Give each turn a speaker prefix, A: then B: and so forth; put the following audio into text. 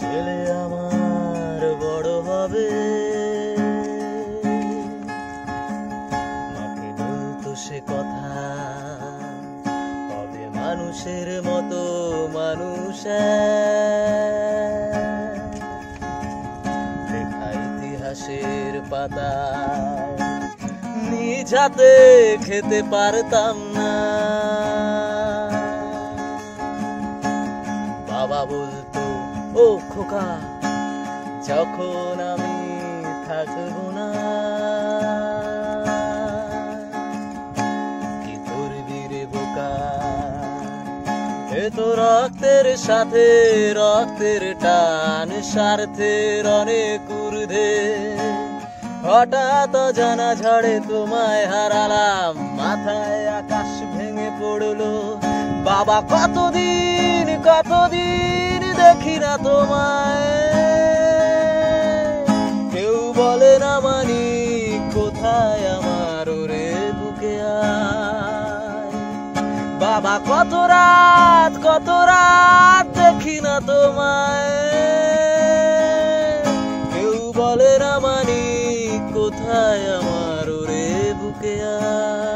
A: ছেলে আমার বড় হবে, মাকে বলতো সে কথা, হবে মানুষের মতো মানুষ। লেখা ইতিহাসের পাতায় নিজ হাতে খেতে পারতাম না। বাবা বলতো, ও খোকা, যখন আমি থাকবো না, কি করবি রে বোকা, এ তো রক্তের সাথে রক্তের টান, স্বার্থের অনেক ঊর্ধ্বে। হঠাৎ জানা ঝড়ে তোমায় হারালাম, মাথায় আকাশ ভেঙে পড়লো। বাবা কতদিন কতদিন দেখি না তোমায়, কেউ বলে না মানি কোথায় আমার ওরে বুকে আয়। বাবা কত রাত দেখি না তোমায়, কেউ বলে না মানি কোথায় আমার ওরে বুকে আয়।